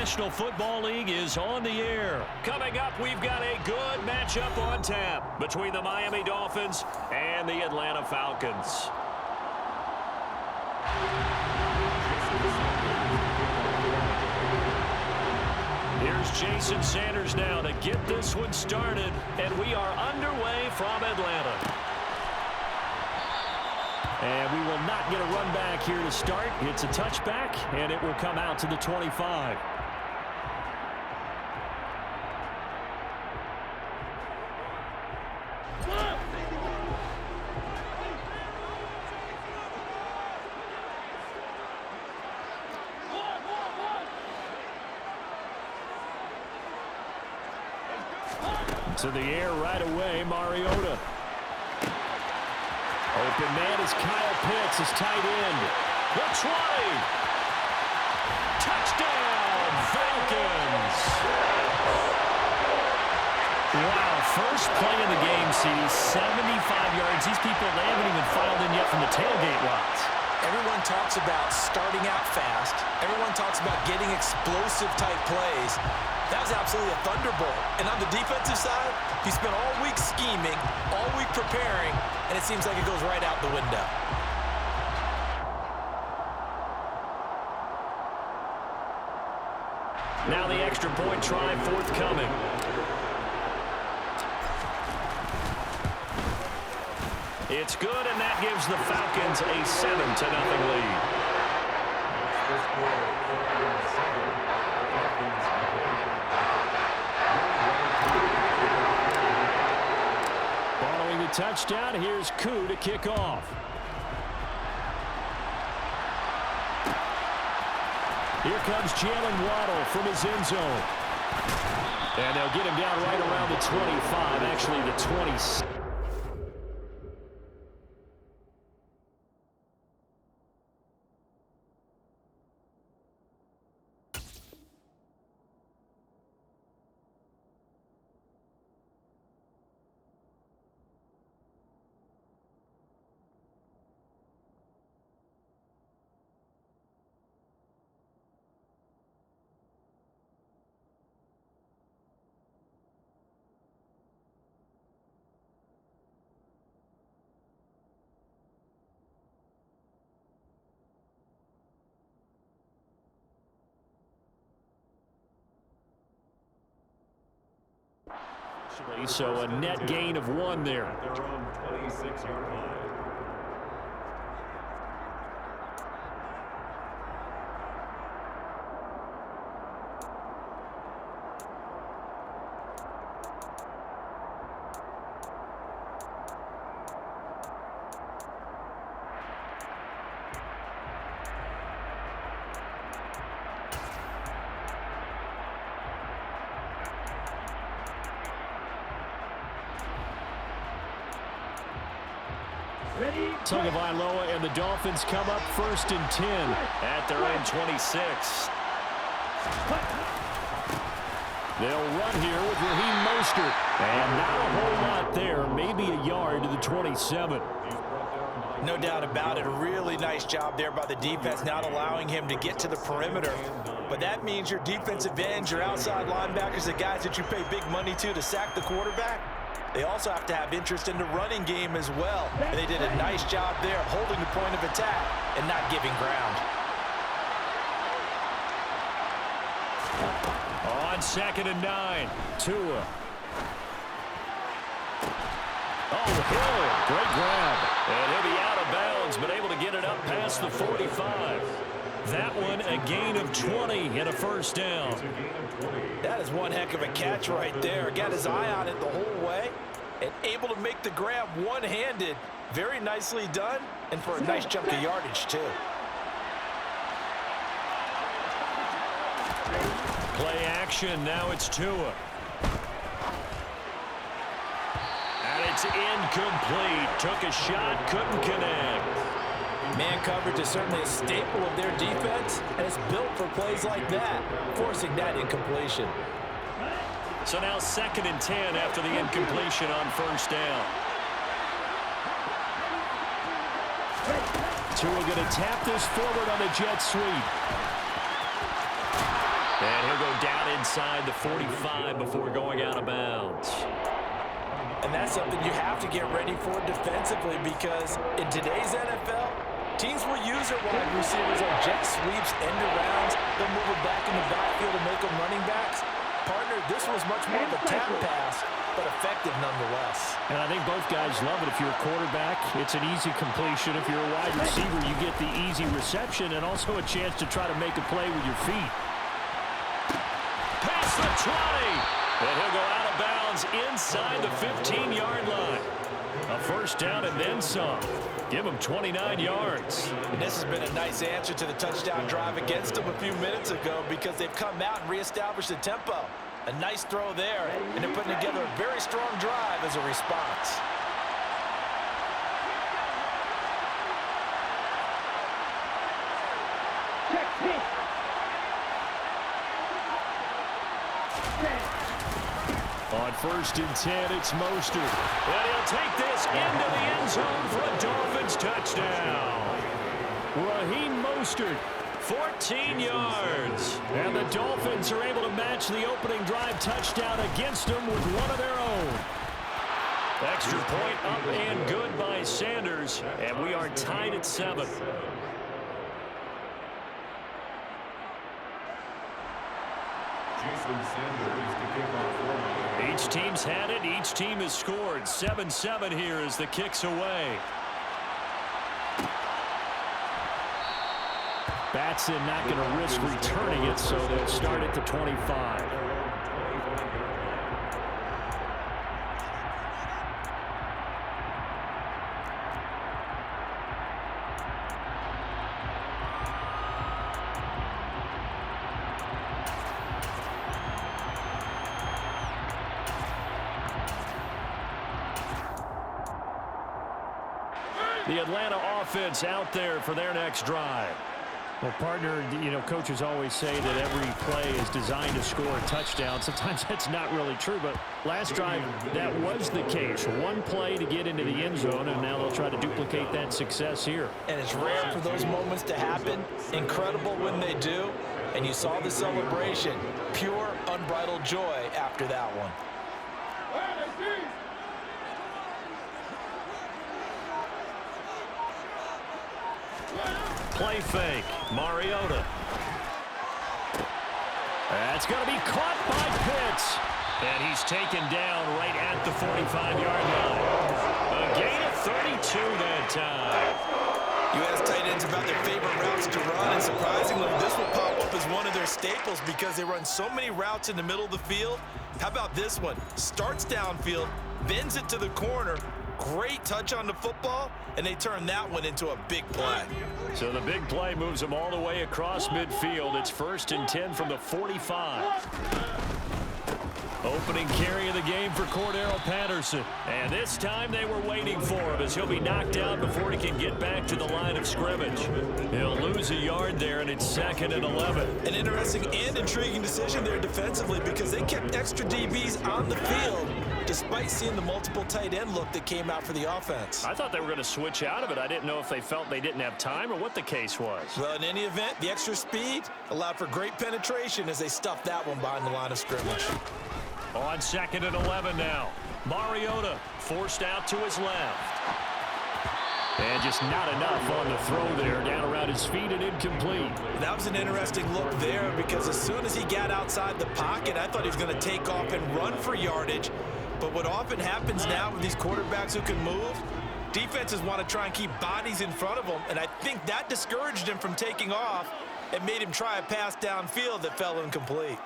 National Football League is on the air. Coming up, we've got a good matchup on tap between the Miami Dolphins and the Atlanta Falcons. Here's Jason Sanders now to get this one started, and we are underway from Atlanta. And we will not get a run back here to start. It's a touchback, and it will come out to the 25. To the air right away, Mariota. Open man is Kyle Pitts, his tight end. The 20. Touchdown, Falcons. Wow, first play of the game, CD, 75 yards. These people, they haven't even filed in yet from the tailgate lots. Everyone talks about starting out fast. Everyone talks about getting explosive-type plays. That was absolutely a thunderbolt. And on the defensive side, he spent all week scheming, all week preparing, and it seems like it goes right out the window. Now the extra point try forthcoming. It's good, and that gives the Falcons a 7-0 lead. Following the touchdown, here's Koo to kick off. Here comes Jalen Waddle from his end zone. And they'll get him down right around the 25, actually the 26. So a net gain of 1 there. Their own 26-yard line. Tagovailoa and the Dolphins come up 1st and 10 at their own 26. They'll run here with Raheem Mostert. And not a whole lot there, maybe a yard to the 27. No doubt about it. A really nice job there by the defense, not allowing him to get to the perimeter. But that means your defensive ends, your outside linebackers, the guys that you pay big money to sack the quarterback, they also have to have interest in the running game as well. And they did a nice job there of holding the point of attack and not giving ground. On 2nd and 9, Tua. Oh, Hill, great grab. And he'll be out of bounds, but able to get it up past the 45. That one a gain of 20 and a first down. That is one heck of a catch right there. Got his eye on it the whole way and able to make the grab one-handed. Very nicely done, and for a nice chunk of yardage, too. Play action, now it's Tua. And it's incomplete. Took a shot, couldn't connect. Man coverage is certainly a staple of their defense, and it's built for plays like that, forcing that incompletion. So now 2nd and 10 after the incompletion on first down. Tua going to tap this forward on a jet sweep. And he'll go down inside the 45 before going out of bounds. And that's something you have to get ready for defensively, because in today's NFL, teams will use their wide receivers on jet sweeps, end arounds. They'll move it back in the backfield and make them running backs. Partner, this was much more of a tap pass, but effective nonetheless. And I think both guys love it. If you're a quarterback, it's an easy completion. If you're a wide receiver, you get the easy reception and also a chance to try to make a play with your feet. Past the 20. And he'll go out of bounds inside the 15-yard line. A first down and then some. Give him 29 yards. And this has been a nice answer to the touchdown drive against them a few minutes ago, because they've come out and reestablished the tempo. A nice throw there, and they're putting together a very strong drive as a response. On 1st and 10, it's Mostert. And he'll take this into the end zone for a Dolphins touchdown. Raheem Mostert, 14 yards. And the Dolphins are able to match the opening drive touchdown against them with one of their own. Extra point up and good by Sanders. And we are tied at 7. Jason Sanders to kick off for me. Each team's had it. Each team has scored. 7-7 here as the kick's away. Batson not going to risk returning it, so they'll start at the 25. The Atlanta offense out there for their next drive. Well, partner, you know, coaches always say that every play is designed to score a touchdown. Sometimes that's not really true, but last drive, that was the case. One play to get into the end zone, and now they'll try to duplicate that success here. And it's rare for those moments to happen. Incredible when they do. And you saw the celebration. Pure, unbridled joy after that one. Play fake. Mariota. That's going to be caught by Pitts. And he's taken down right at the 45-yard line. A gain of 32 that time. You ask tight ends about their favorite routes to run, and surprisingly, this will pop up as one of their staples because they run so many routes in the middle of the field. How about this one? Starts downfield, bends it to the corner. Great touch on the football, and they turn that one into a big play. So the big play moves them all the way across midfield. It's 1st and 10 from the 45. Opening carry of the game for Cordero Patterson. And this time they were waiting for him as he'll be knocked out before he can get back to the line of scrimmage. He'll lose a yard there, and it's 2nd and 11. An interesting and intriguing decision there defensively because they kept extra DBs on the field despite seeing the multiple tight end look that came out for the offense. I thought they were going to switch out of it. I didn't know if they felt they didn't have time or what the case was. Well, in any event, the extra speed allowed for great penetration as they stuffed that one behind the line of scrimmage. On 2nd and 11 now. Mariota forced out to his left. And just not enough on the throw there. Down around his feet and incomplete. That was an interesting look there because as soon as he got outside the pocket, I thought he was going to take off and run for yardage. But what often happens now with these quarterbacks who can move, defenses want to try and keep bodies in front of them, and I think that discouraged him from taking off and made him try a pass downfield that fell incomplete.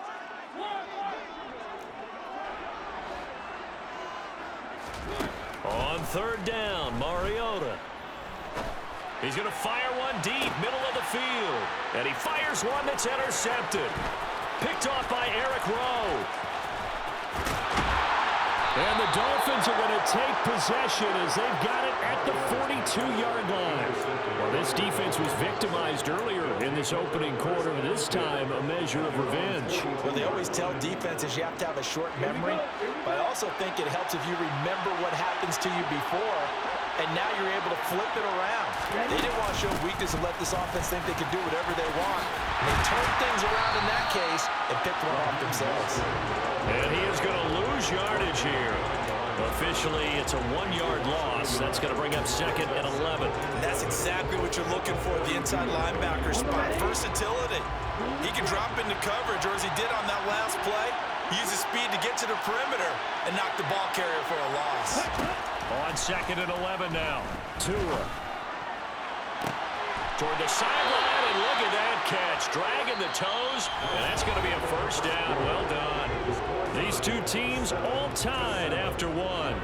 On 3rd down, Mariota. He's going to fire one deep, middle of the field. And he fires one that's intercepted. Picked off by Eric Rowe. And the Dolphins are going to take possession as they've got it at the 42-yard line. Well, this defense was victimized earlier in this opening quarter. This time, a measure of revenge. Well, they always tell defenses you have to have a short memory, but I also think it helps if you remember what happens to you before, and now you're able to flip it around. They didn't want to show weakness and let this offense think they could do whatever they want. And they turned things around in that case and picked one off themselves. And he is going to lose yardage here. Officially, it's a 1-yard loss. That's going to bring up 2nd and 11. And that's exactly what you're looking for, the inside linebacker spot. Versatility. He can drop into coverage, or as he did on that last play, use his speed to get to the perimeter and knock the ball carrier for a loss. On 2nd and 11 now. Tua. Toward the sideline, and look at that catch. Dragging the toes, and that's going to be a first down. Well done. These two teams all tied after one.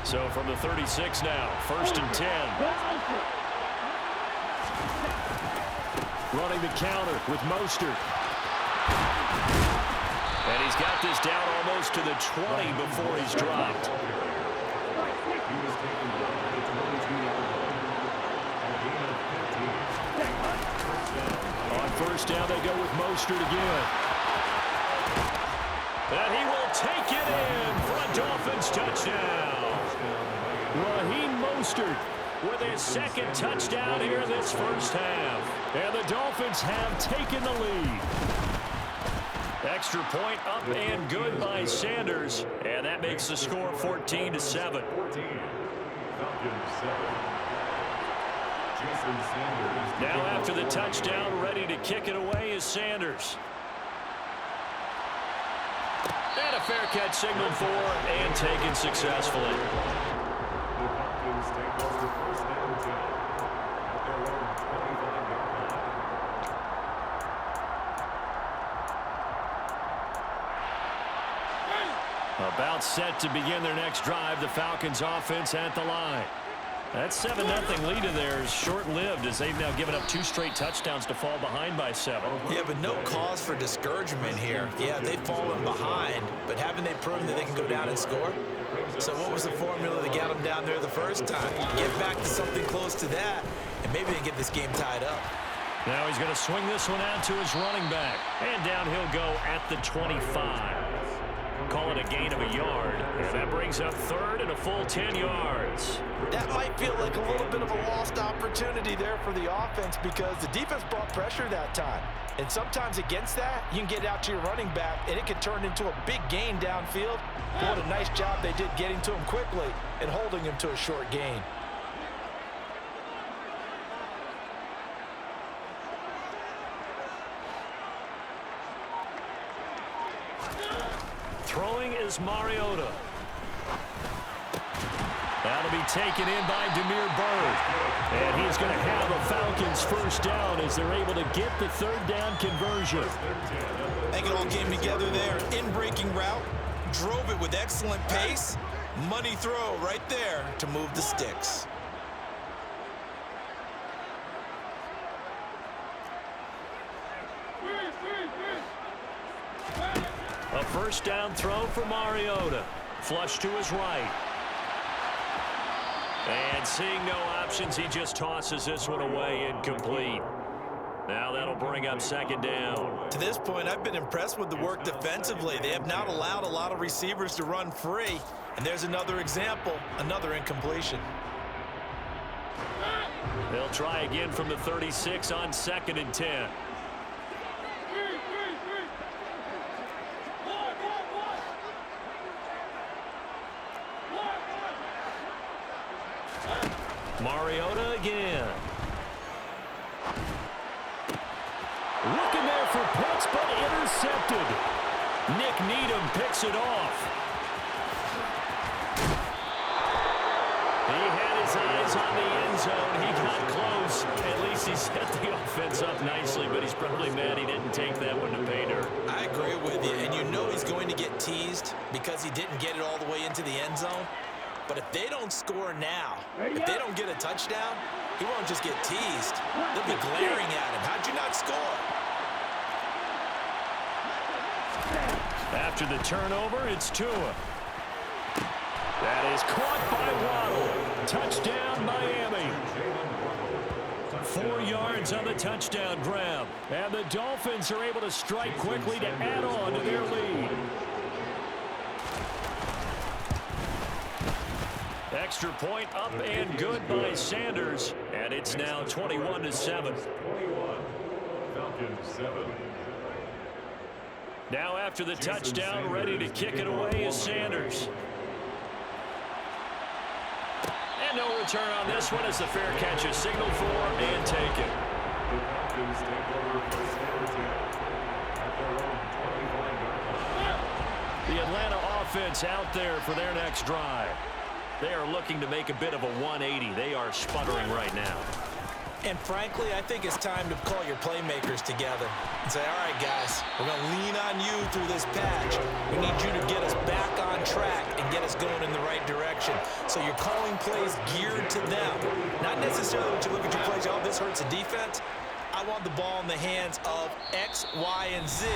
So from the 36 now, 1st and 10. Running the counter with Mostert. And he's got this down almost to the 20 before he's dropped. On 1st down, they go with Mostert again. And he will take it in for a Dolphins touchdown. Raheem Mostert with his 2nd touchdown here in this first half. And the Dolphins have taken the lead. Extra point up and good by Sanders. And that makes the score 14-7. Now after the touchdown, ready to kick it away is Sanders. And a fair catch signaled for and taken successfully. About set to begin their next drive, the Falcons offense at the line. That 7-0 lead of theirs is short-lived as they've now given up 2 straight touchdowns to fall behind by 7. Yeah, but no cause for discouragement here. Yeah, they've fallen behind, but haven't they proven that they can go down and score? So what was the formula that got them down there the first time? Get back to something close to that, and maybe they get this game tied up. Now he's going to swing this one out to his running back. And down he'll go at the 25. Call it a gain of a yard. And that brings up 3rd and a full 10 yards. That might feel like a little bit of a lost opportunity there for the offense because the defense brought pressure that time. And sometimes against that, you can get out to your running back, and it can turn into a big gain downfield. But what a nice job they did getting to him quickly and holding him to a short gain. Throwing is Mariota. That'll be taken in by Damiere Byrd. And he's going to have a Falcons first down as they're able to get the 3rd down conversion. I think it all came together there. In-breaking route, drove it with excellent pace. Money throw right there to move the sticks. A first down throw for Mariota. Flush to his right. And seeing no options, he just tosses this one away incomplete. Now that'll bring up 2nd down. To this point, I've been impressed with the work defensively. They have not allowed a lot of receivers to run free. And there's another example, another incompletion. They'll try again from the 36 on 2nd and 10. Mariota again. Looking there for Pitts, but intercepted. Nick Needham picks it off. He had his eyes on the end zone. He got close. At least he set the offense up nicely, but he's probably mad he didn't take that one to pay dirt. I agree with you, and you know he's going to get teased because he didn't get it all the way into the end zone. But if they don't score now, if they don't get a touchdown, he won't just get teased. They'll be glaring at him. How'd you not score? After the turnover, it's Tua. That is caught by Waddle. Touchdown, Miami. 4 yards on the touchdown grab. And the Dolphins are able to strike quickly to add on to their lead. Extra point up and good by Sanders. And it's now 21-7. 21. Falcons 7. Now after the touchdown, ready to kick it away is Sanders. And no return on this one as the fair catch is signaled for and taken. The Falcons take over for Sanders at their own 25-yard line. The Atlanta offense out there for their next drive. They are looking to make a bit of a 180. They are sputtering right now. And frankly, I think it's time to call your playmakers together and say, all right, guys, we're going to lean on you through this patch. We need you to get us back on track and get us going in the right direction. So you're calling plays geared to them. Not necessarily when you look at your plays, oh, this hurts the defense. I want the ball in the hands of X, Y, and Z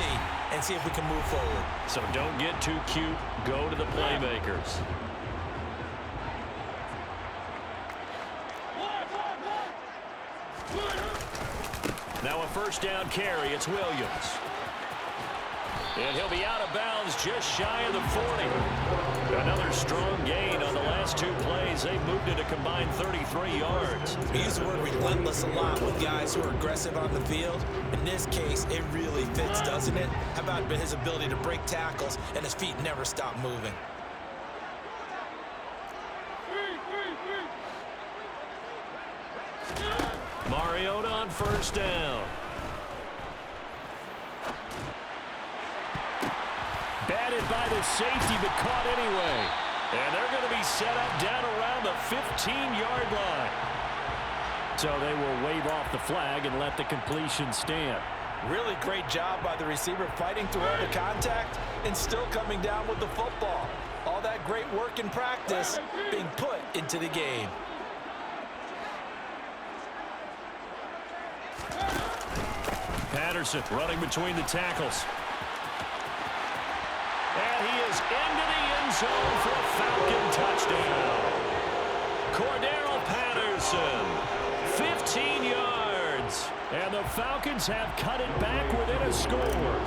and see if we can move forward. So don't get too cute. Go to the playmakers. Now a first down carry. It's Williams. And he'll be out of bounds just shy of the 40. Another strong gain on the last 2 plays. They moved it a combined 33 yards. We use the word relentless a lot with guys who are aggressive on the field. In this case, it really fits, doesn't it? How about his ability to break tackles and his feet never stop moving? Mariota on first down. Batted by the safety, but caught anyway. And they're going to be set up down around the 15-yard line. So they will wave off the flag and let the completion stand. Really great job by the receiver fighting through all the contact and still coming down with the football. All that great work in practice being put into the game. Patterson running between the tackles. And he is into the end zone for a Falcon touchdown. Cordero Patterson, 15 yards. And the Falcons have cut it back within a score.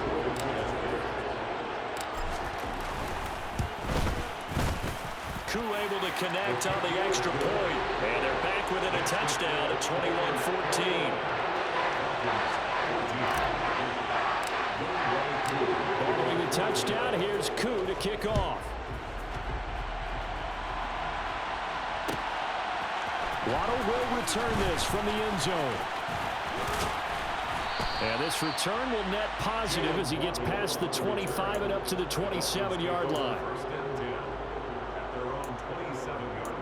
Koo able to connect on the extra point. And they're back within a touchdown at 21-14. Following the touchdown, here's Koo to kick off. Waddle will return this from the end zone. And this return will net positive as he gets past the 25 and up to the 27-yard line. First and 10 at their own 27-yard line.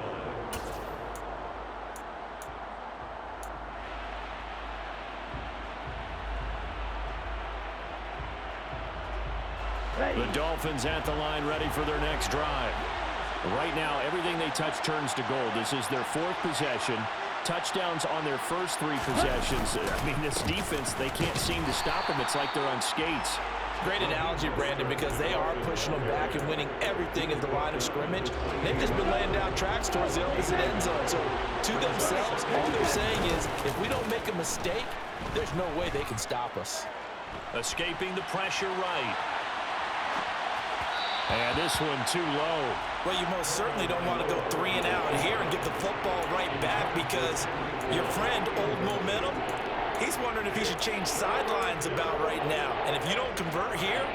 The Dolphins at the line ready for their next drive. Right now, everything they touch turns to gold. This is their 4th possession. Touchdowns on their first 3 possessions. I mean, this defense, they can't seem to stop them. It's like they're on skates. Great analogy, Brandon, because they are pushing them back and winning everything at the line of scrimmage. They've just been laying down tracks towards the opposite end zone. So to themselves, all they're saying is, if we don't make a mistake, there's no way they can stop us. Escaping the pressure right. And this one too low. Well, you most certainly don't want to go 3 and out here and get the football right back because your friend, Old Momentum, he's wondering if he should change sidelines about right now. And if you don't convert here,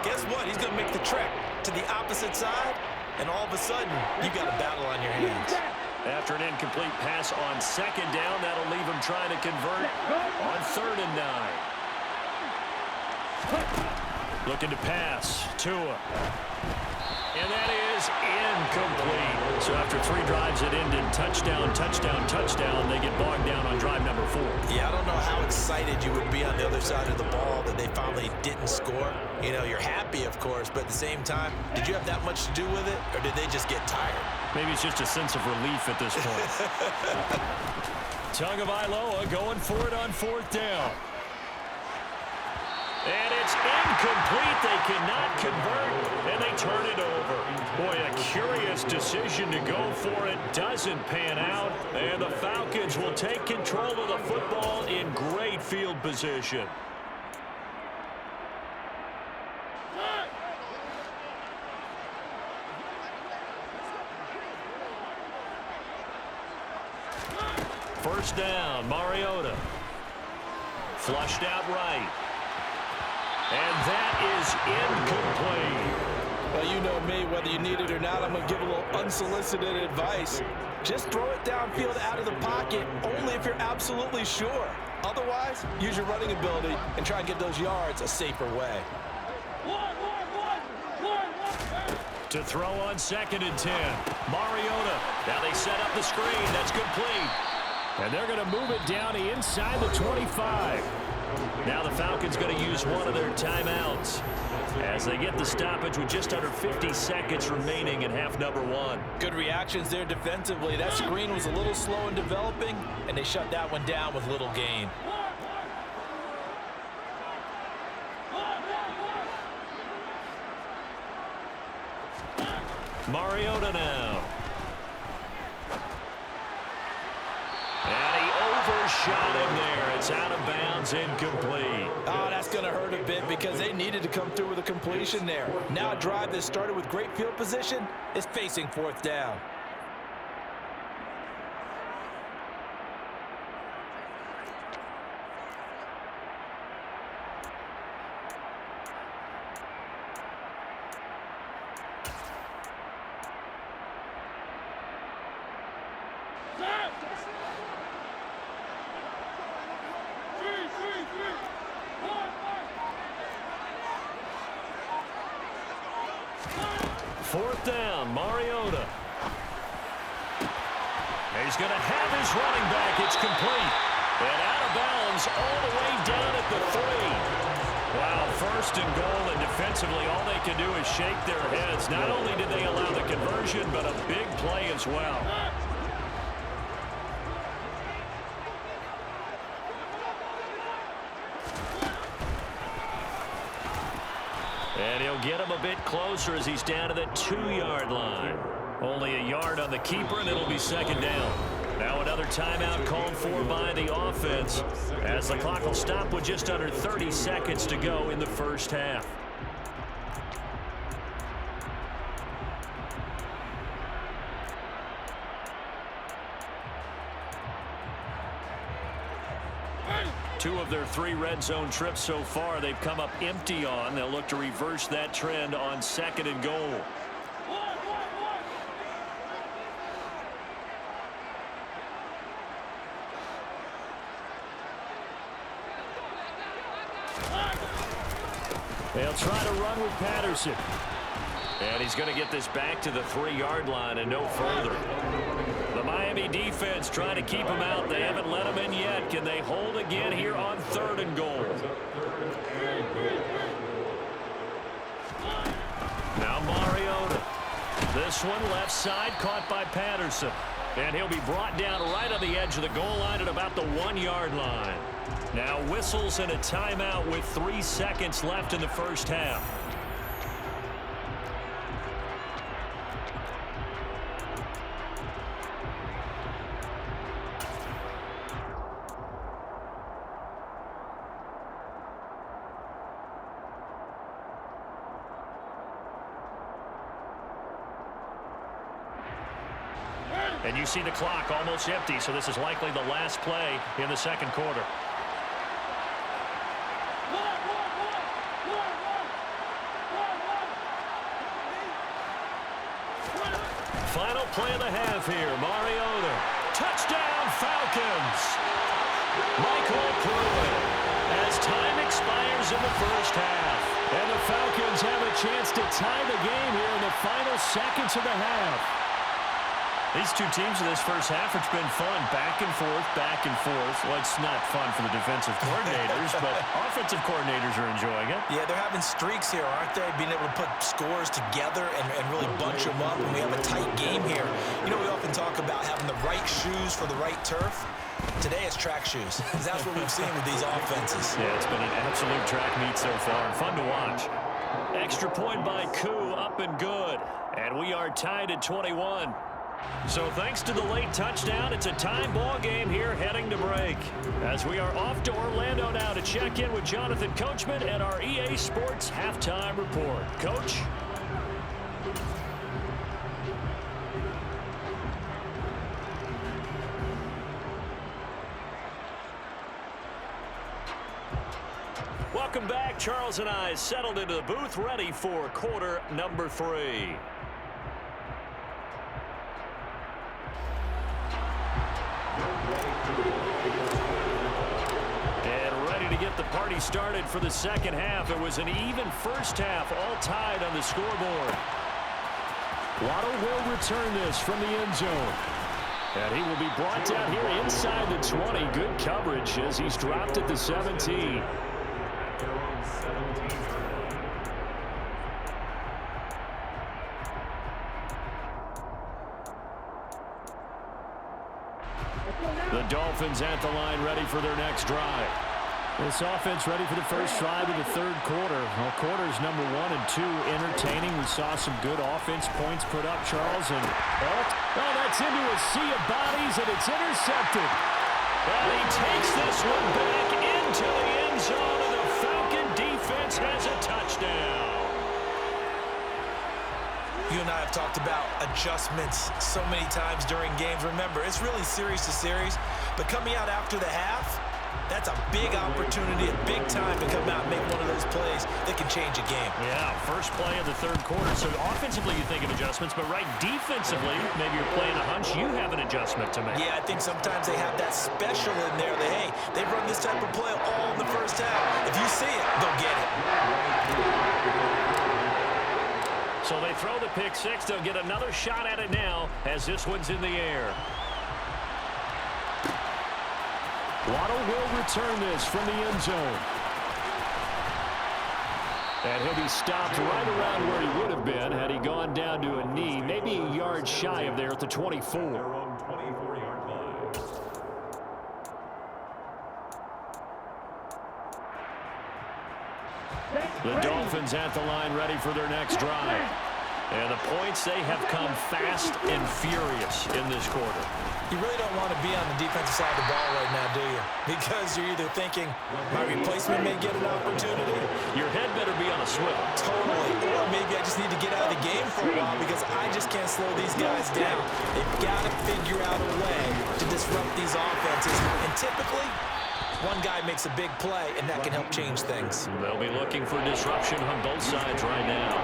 guess what? He's going to make the trek to the opposite side, and all of a sudden, you've got a battle on your hands. After an incomplete pass on 2nd down, that'll leave him trying to convert on 3rd and 9. Looking to pass. Tua. And that is incomplete. So after 3 drives that ended touchdown, touchdown, touchdown, they get bogged down on drive number 4. Yeah, I don't know how excited you would be on the other side of the ball that they finally didn't score. You know, you're happy, of course, but at the same time, did you have that much to do with it, or did they just get tired? Maybe it's just a sense of relief at this point. Tagovailoa going for it on 4th down. And it's incomplete. They cannot convert, and they turn it over. Boy, a curious decision to go for it. Doesn't pan out, and the Falcons will take control of the football in great field position. First down, Mariota. Flushed out right. And that is incomplete. Well, you know me, whether you need it or not, I'm going to give a little unsolicited advice. Just throw it downfield out of the pocket, only if you're absolutely sure. Otherwise, use your running ability and try and get those yards a safer way. To throw on 2nd and 10. Mariota. Now they set up the screen. That's complete. And they're going to move it down inside the 25. Now the Falcons going to use one of their timeouts as they get the stoppage with just under 50 seconds remaining in half number 1. Good reactions there defensively. That screen was a little slow in developing, and they shut that one down with little gain. Mariota now. And he overshot him there. It's out of bounds, incomplete. Oh, that's going to hurt a bit because they needed to come through with a completion there. Now a drive that started with great field position is facing 4th down. Fourth down, Mariota. He's going to have his running back. It's complete. And out of bounds all the way down at the 3. Wow, 1st and goal, and defensively all they can do is shake their heads. Not only did they allow the conversion, but a big play as well. And he'll get him a bit closer as he's down to the 2-yard line. Only a yard on the keeper, and it'll be 2nd down. Now another timeout called for by the offense as the clock will stop with just under 30 seconds to go in the first half. Two of their 3 red zone trips so far they've come up empty on. They'll look to reverse that trend on 2nd and goal. They'll try to run with Patterson. And he's going to get this back to the 3-yard line and no further. The Miami defense trying to keep him out. They haven't let him in yet. Can they hold again here on 3rd and goal? Now Mariota. This one left side caught by Patterson. And he'll be brought down right on the edge of the goal line at about the 1-yard line. Now whistles and a timeout with 3 seconds left in the first half. And you see the clock almost empty, so this is likely the last play in the 2nd quarter. Final play of the half here. Mariota. Touchdown, Falcons. Michael Pruitt. As time expires in the the first half. And the Falcons have a chance to tie the game here in the final seconds of the half. These two teams in this first half, it's been fun. Back and forth, back and forth. Well, it's not fun for the defensive coordinators, but offensive coordinators are enjoying it. Yeah, they're having streaks here, aren't they? Being able to put scores together and really bunch them up, and we have a tight game here. You know, we often talk about having the right shoes for the right turf. Today it's track shoes. That's what we've seen with these offenses. Yeah, it's been an absolute track meet so far, and fun to watch. Extra point by Koo, up and good. And we are tied at 21. So thanks to the late touchdown, it's a time ball game here heading to break. As we are off to Orlando now to check in with Jonathan Coachman at our EA Sports Halftime Report. Coach? Welcome back. Charles and I settled into the booth ready for quarter number 3. And ready to get the party started for the second half. It was an even first half, all tied on the scoreboard. Waddle will return this from the end zone. And he will be brought down here inside the 20. Good coverage as he's dropped at the 17. The Dolphins at the line ready for their next drive. This offense ready for the first drive of the third quarter. Well, quarters number 1 and 2 entertaining. We saw some good offense points put up, Charles. And oh, that's into a sea of bodies, and it's intercepted. And he takes this one back into the end zone, and the Falcon defense has a touchdown. You and I have talked about adjustments so many times during games. Remember, it's really series to series, but coming out after the half, that's a big opportunity, a big time to come out and make one of those plays that can change a game. Yeah, first play of the third quarter. So offensively you think of adjustments, but right defensively, maybe you're playing a hunch, you have an adjustment to make. Yeah, I think sometimes they have that special in there that, hey, they've run this type of play all in the first half. If you see it, they'll get it. So they throw the pick six. They'll get another shot at it now as this one's in the air. Waddle will return this from the end zone. And he'll be stopped right around where he would have been had he gone down to a knee, maybe a yard shy of there at the 24. The Dolphins at the line ready for their next drive. And the points, they have come fast and furious in this quarter. You really don't want to be on the defensive side of the ball right now, do you? Because you're either thinking, my replacement may get an opportunity. Your head better be on a swivel. Totally. Or maybe I just need to get out of the game for a while because I just can't slow these guys down. They've got to figure out a way to disrupt these offenses. And typically, one guy makes a big play, and that can help change things. They'll be looking for disruption on both sides right now.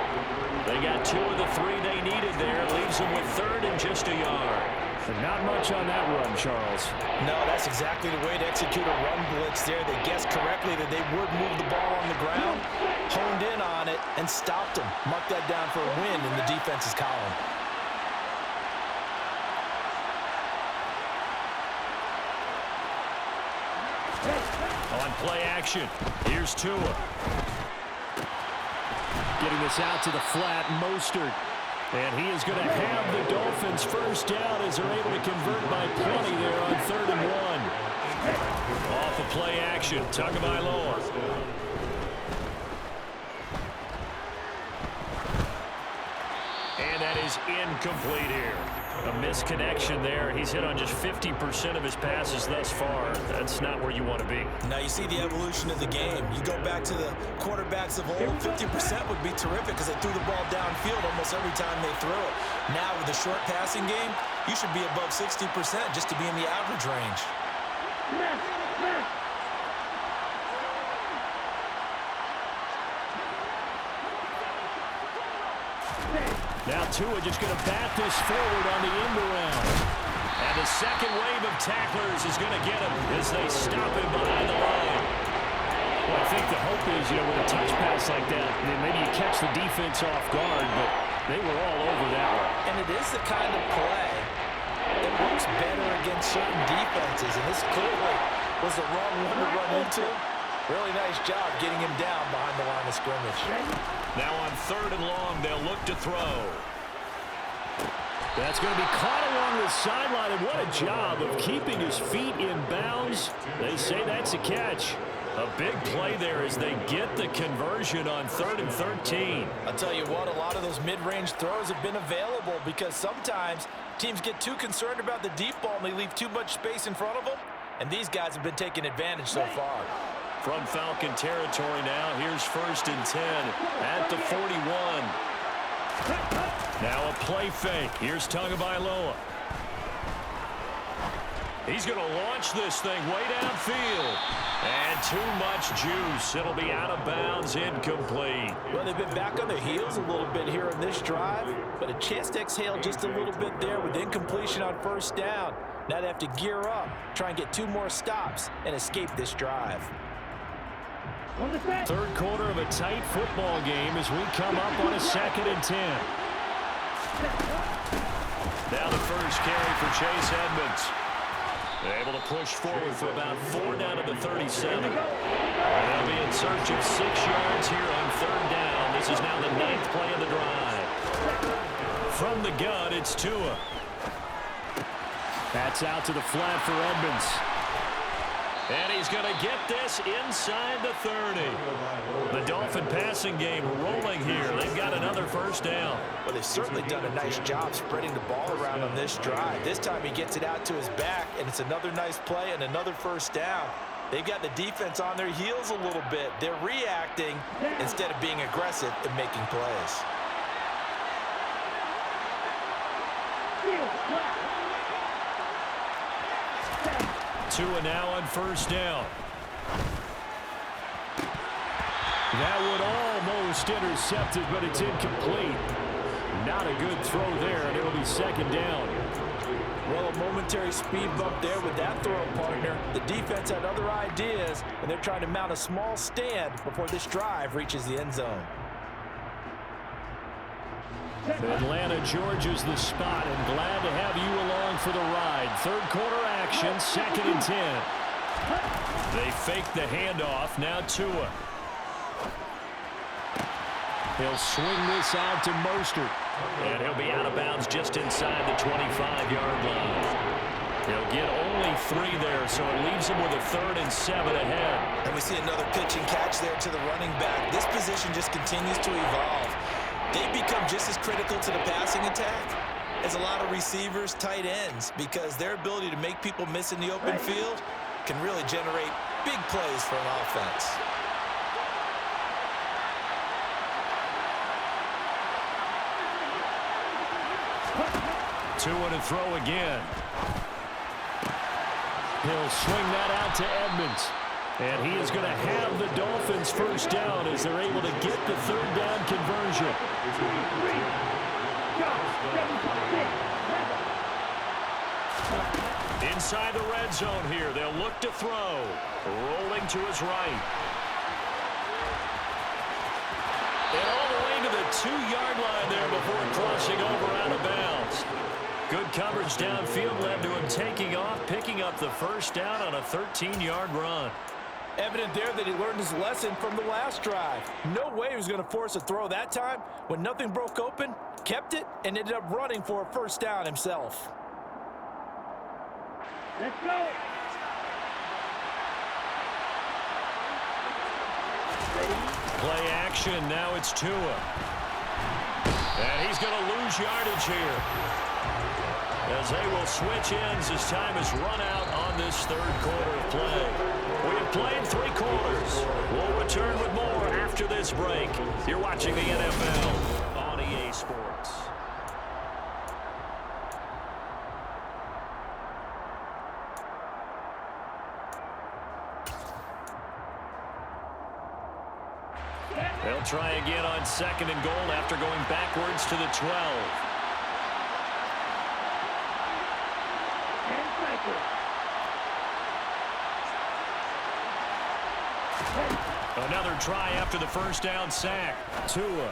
They got 2 of the 3 they needed there. Leaves them with third and just a yard. Not much on that run, Charles. No, that's exactly the way to execute a run blitz there. They guessed correctly that they would move the ball on the ground, honed in on it, and stopped them. Mark that down for a win in the defense's column. On play action, here's Tua. Getting this out to the flat, Mostert. And he is going to have the Dolphins first down as they're able to convert by plenty there on 3rd and 1. Off of play action, Tagovailoa. And that is incomplete here. A misconnection there. He's hit on just 50% of his passes thus far. That's not where you want to be. Now you see the evolution of the game. You go back to the quarterbacks of old, 50% would be terrific because they threw the ball downfield almost every time they threw it. Now with the short passing game, you should be above 60% just to be in the average range. Now Tua just going to bat this forward on the end around. And the second wave of tacklers is going to get him as they stop him behind the line. Well, think the hope is, with a touch pass like that, maybe you catch the defense off guard, but they were all over that one. And it is the kind of play that works better against certain defenses, and this clearly was the wrong one to run into. Really nice job getting him down behind the line of scrimmage. Now on 3rd and long, they'll look to throw. That's going to be caught along the sideline, and what a job of keeping his feet in bounds. They say that's a catch. A big play there as they get the conversion on 3rd and 13. I'll tell you what, a lot of those mid-range throws have been available because sometimes teams get too concerned about the deep ball and they leave too much space in front of them, and these guys have been taking advantage so far. From Falcon territory now, here's 1st and 10 at the 41. Now a play fake. Here's Tagovailoa. He's going to launch this thing way downfield. And too much juice. It'll be out of bounds, incomplete. Well, they've been back on their heels a little bit here in this drive, but a chance to exhale just a little bit there with incompletion on 1st down. Now they have to gear up, try and get 2 more stops, and escape this drive. 3rd quarter of a tight football game as we come up on a 2nd and 10. Now the first carry for Chase Edmonds. They're able to push forward for about 4 down to the 37. They'll be in search of 6 yards here on 3rd down. This is now the 9th play of the drive. From the gun, it's Tua. That's out to the flat for Edmonds. And he's going to get this inside the 30. The Dolphin passing game rolling here. They've got another 1st down. Well, they've certainly done a nice job spreading the ball around on this drive. This time he gets it out to his back, and it's another nice play and another 1st down. They've got the defense on their heels a little bit. They're reacting instead of being aggressive and making plays. Tua now on 1st down. That would almost intercept it, but it's incomplete. Not a good throw there, and it'll be 2nd down. Well, a momentary speed bump there with that throw partner. The defense had other ideas, and they're trying to mount a small stand before this drive reaches the end zone. Atlanta, Georgia's the spot, and glad to have you along for the ride. 3rd quarter action, 2nd and 10. They fake the handoff, now Tua. He'll swing this out to Mostert. And he'll be out of bounds just inside the 25-yard line. He'll get only 3 there, so it leaves him with a 3rd and 7 ahead. And we see another pitch and catch there to the running back. This position just continues to evolve. They've become just as critical to the passing attack as a lot of receivers, tight ends, because their ability to make people miss in the open field can really generate big plays for an offense. Tua to throw again. He'll swing that out to Edmonds. And he is going to have the Dolphins 1st down as they're able to get the 3rd down conversion. Inside the red zone here, they'll look to throw. Rolling to his right. And all the way to the 2-yard line there before crossing over out of bounds. Good coverage downfield led to him taking off, picking up the 1st down on a 13-yard run. Evident there that he learned his lesson from the last drive. No way he was going to force a throw that time. When nothing broke open, kept it, and ended up running for a 1st down himself. Let's go. Play action, now it's Tua. And he's going to lose yardage here, as they will switch ends as time has run out on this 3rd quarter of play. We have played 3 quarters. We'll return with more after this break. You're watching the NFL on EA Sports. They'll try again on 2nd and goal after going backwards to the 12. Another try after the first down sack. Tua.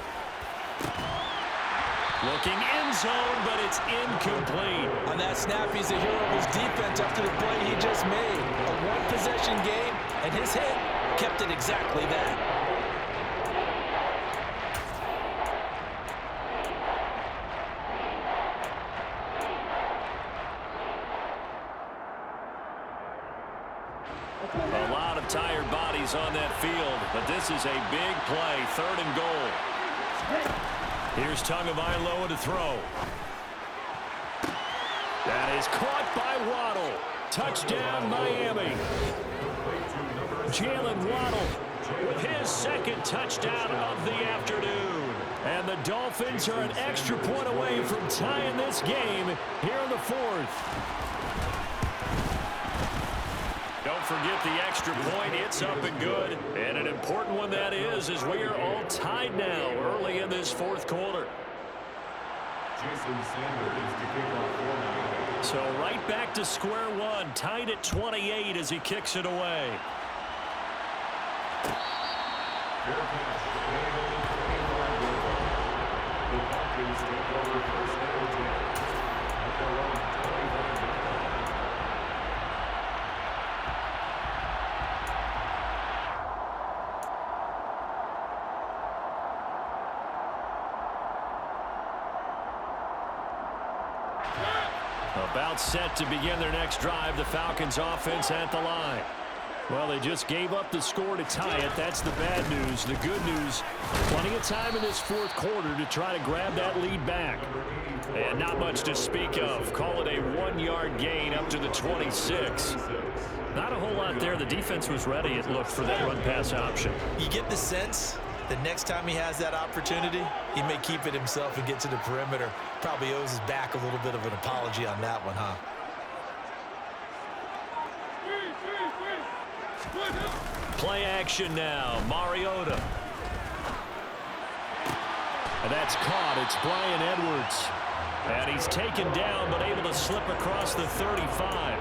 Looking end zone, but it's incomplete. On that snap, he's a hero of his defense after the play he just made. A one-possession game, and his hit kept it exactly that. A lot of tired bodies on that field, but this is a big play, 3rd and goal. Here's Tagovailoa to throw. That is caught by Waddle. Touchdown, Miami. Jalen Waddle with his 2nd touchdown of the afternoon. And the Dolphins are an extra point away from tying this game here in the 4th. Don't forget the extra point. It's up and good. And an important one that is, as we are all tied now early in this 4th quarter. Jason Sanders to kick off for Miami. So right back to square one, tied at 28 as he kicks it away. Fair catch. The Falcons take over 1st and 10 at their own 25-yard line. About set to begin their next drive, the Falcons offense at the line. Well, they just gave up the score to tie it. That's the bad news. The good news, plenty of time in this 4th quarter to try to grab that lead back. And not much to speak of. Call it a 1-yard gain up to the 26. Not a whole lot there. The defense was ready, it looked, for that run-pass option. You get the sense the next time he has that opportunity, he may keep it himself and get to the perimeter. Probably owes his back a little bit of an apology on that one, huh? Play action now. Mariota. And that's caught. It's Bryan Edwards. And he's taken down, but able to slip across the 35.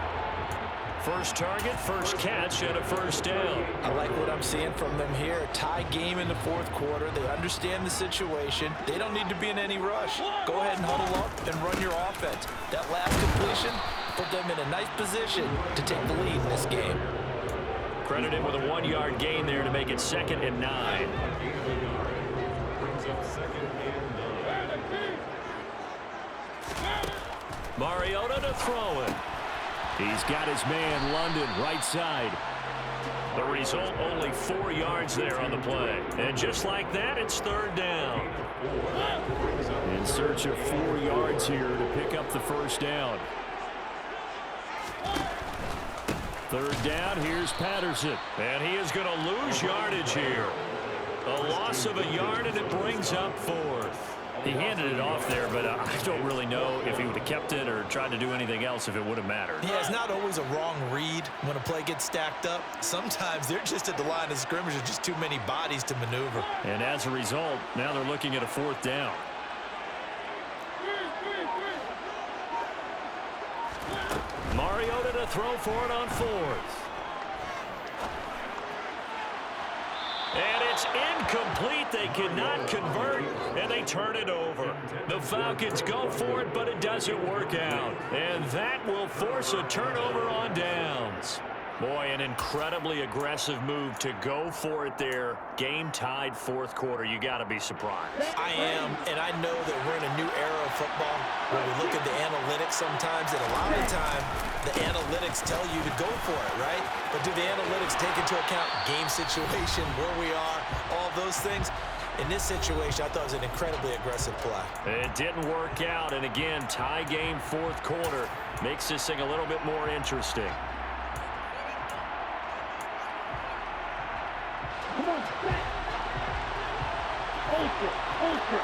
First target, first catch, and a first down. I like what I'm seeing from them here. Tie game in the 4th quarter. They understand the situation. They don't need to be in any rush. Go ahead and huddle up and run your offense. That last completion put them in a nice position to take the lead in this game. Credited with a 1-yard gain there to make it 2nd and 9. Brings up 2nd and 9. Mariota to throw it. He's got his man, London, right side. The result, only 4 yards there on the play. And just like that, it's 3rd down. In search of 4 yards here to pick up the first down. 3rd down, here's Patterson. And he is going to lose yardage here. A loss of a yard, and it brings up 4th. He handed it off there, but I don't really know if he would have kept it or tried to do anything else if it would have mattered. Yeah, it's not always a wrong read when a play gets stacked up. Sometimes they're just at the line of scrimmage. There's just too many bodies to maneuver. And as a result, now they're looking at a 4th down. Mariota to throw for it on 4th. And it's incomplete. They cannot convert, and they turn it over. The Falcons go for it, but it doesn't work out. And that will force a turnover on downs. Boy, an incredibly aggressive move to go for it there. Game tied 4th quarter. You got to be surprised. I am, and I know that we're in a new era of football where we look at the analytics sometimes, and a lot of the time the analytics tell you to go for it, right? But do the analytics take into account game situation, where we are, all those things? In this situation, I thought it was an incredibly aggressive play. It didn't work out, and again, tie game 4th quarter makes this thing a little bit more interesting. Come on, back. Ultra.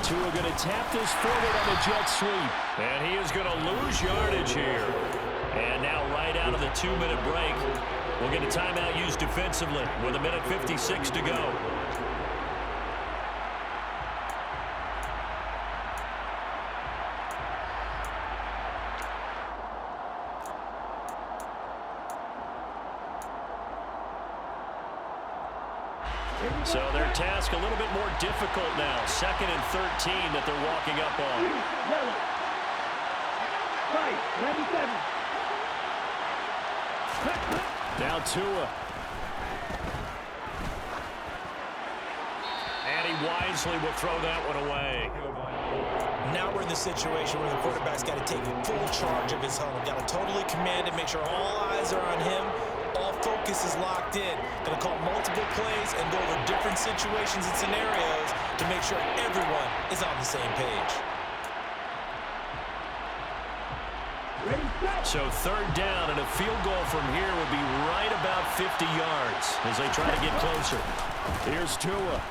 Tua going to tap this forward on the jet sweep. And he is going to lose yardage here. And now right out of the 2-minute break, we'll get a timeout used defensively with 1:56 to go. So their task a little bit more difficult now. 2nd and 13 that they're walking up on. Now Tua. And he wisely will throw that one away. Now we're in the situation where the quarterback's got to take full charge of his home. Got to totally command it, make sure all eyes are on him. All focus is locked in. Going to call multiple plays and go over different situations and scenarios to make sure everyone is on the same page. So 3rd down, and a field goal from here would be right about 50 yards as they try to get closer. Here's Tua.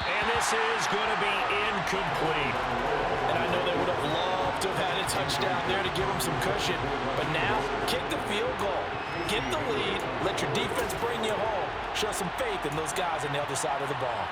And this is going to be incomplete. And I know they would have loved to have had a touchdown there to give them some cushion. But now, kick the field goal. Get the lead. Let your defense bring you home. Show some faith in those guys on the other side of the ball.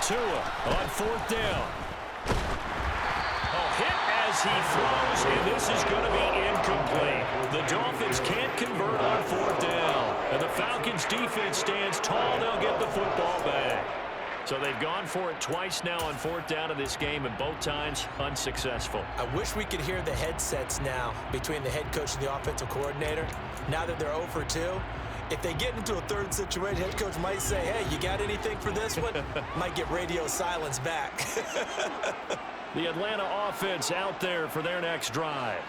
Tua on 4th down. Hit as he throws, and this is going to be incomplete. The Dolphins can't convert on 4th down, and the Falcons' defense stands tall. They'll get the football back. So they've gone for it twice now on 4th down in this game, and both times unsuccessful. I wish we could hear the headsets now between the head coach and the offensive coordinator. Now that they're 0 for 2, if they get into a 3rd situation, head coach might say, hey, you got anything for this one? Might get radio silence back. The Atlanta offense out there for their next drive.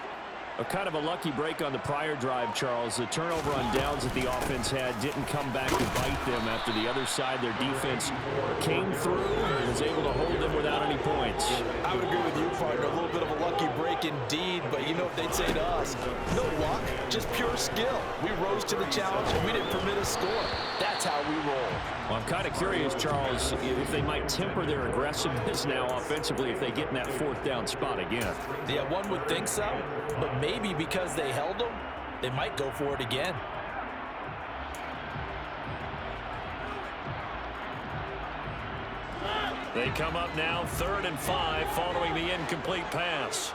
A kind of a lucky break on the prior drive, Charles. The turnover on downs that the offense had didn't come back to bite them after the other side. Their defense came through and was able to hold them without any points. I would agree with you, partner. A little bit of a lucky break indeed, but you know what they'd say to us? No luck, just pure skill. We rose to the challenge, and we didn't permit a score. That's how we roll. Well, I'm kind of curious, Charles, if they might temper their aggressiveness now offensively if they get in that 4th down spot again. Yeah, one would think so, but maybe because they held them, they might go for it again. They come up now 3rd and 5 following the incomplete pass.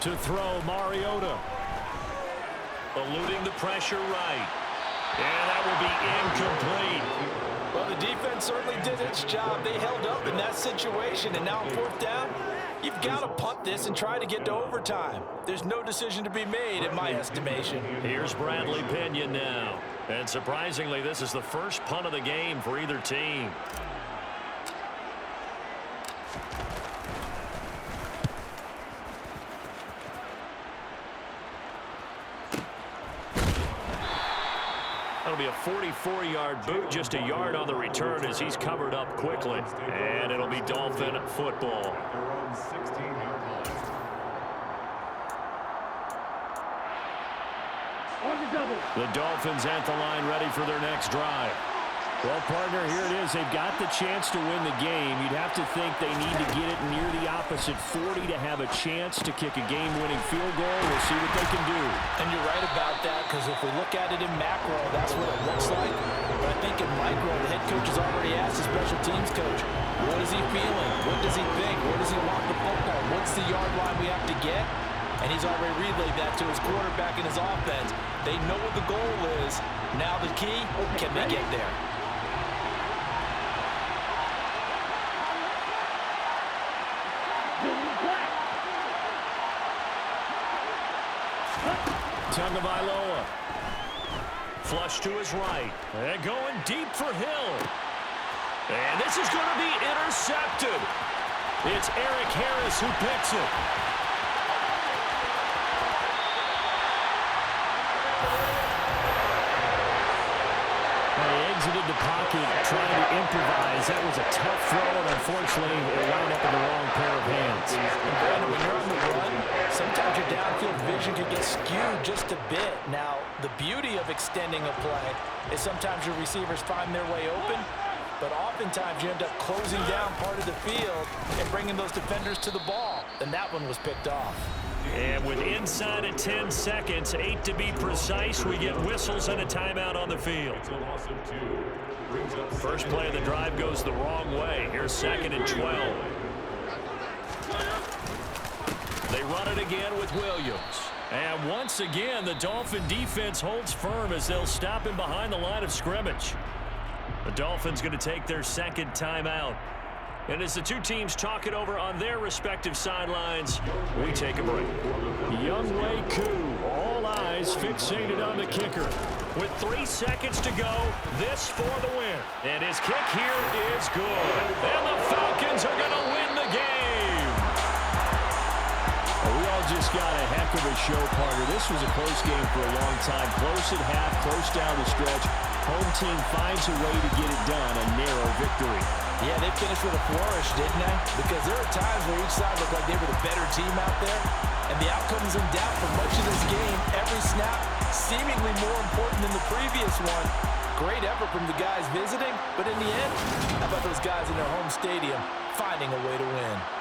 To throw, Mariota. Eluding the pressure right. And that will be incomplete. Well, the defense certainly did its job. They held up in that situation, and now on 4th down, you've got to punt this and try to get to overtime. There's no decision to be made, in my estimation. Here's Bradley Pinion now. And surprisingly, this is the first punt of the game for either team. That'll be a 44-yard boot, just a yard on the return as he's covered up quickly. And it'll be Dolphin football. The Dolphins at the line ready for their next drive. Well, partner, here it is. They've got the chance to win the game. You'd have to think they need to get it near the opposite 40 to have a chance to kick a game-winning field goal. We'll see what they can do. And you're right about that, because if we look at it in macro, that's what it looks like. But I think in micro, the head coach has already asked the special teams coach, what is he feeling? What does he think? Where does he want the football? What's the yard line we have to get? And he's already relayed that to his quarterback and his offense. They know what the goal is. Now the key, can they get there? Tagovailoa. Flush to his right. And going deep for Hill. And this is going to be intercepted. It's Eric Harris who picks it. runs it into pocket, trying to improvise. That was a tough throw, and unfortunately, it wound up in the wrong pair of hands. And Brandon, when you're on the run, sometimes your downfield vision can get skewed just a bit. Now, the beauty of extending a play is sometimes your receivers find their way open, but oftentimes you end up closing down part of the field and bringing those defenders to the ball, and that one was picked off. And with inside of 10 seconds, 8 to be precise, we get whistles and a timeout on the field. First play of the drive goes the wrong way. Here's 2nd and 12. They run it again with Williams. And once again, the Dolphin defense holds firm as they'll stop him behind the line of scrimmage. The Dolphins going to take their 2nd timeout. And as the two teams talk it over on their respective sidelines, we take a break. Younghoe Koo, all eyes fixated on the kicker. With 3 seconds to go, this for the win. And his kick here is good. And the Falcons are going to win the game. We all just got a heck of a show, partner. This was a close game for a long time. Close at half, close down the stretch. Home team finds a way to get it done, a narrow victory. Yeah, they finished with a flourish, didn't they? Because there are times where each side looked like they were the better team out there, and the outcome is in doubt for much of this game. Every snap seemingly more important than the previous one. Great effort from the guys visiting, but in the end, how about those guys in their home stadium finding a way to win?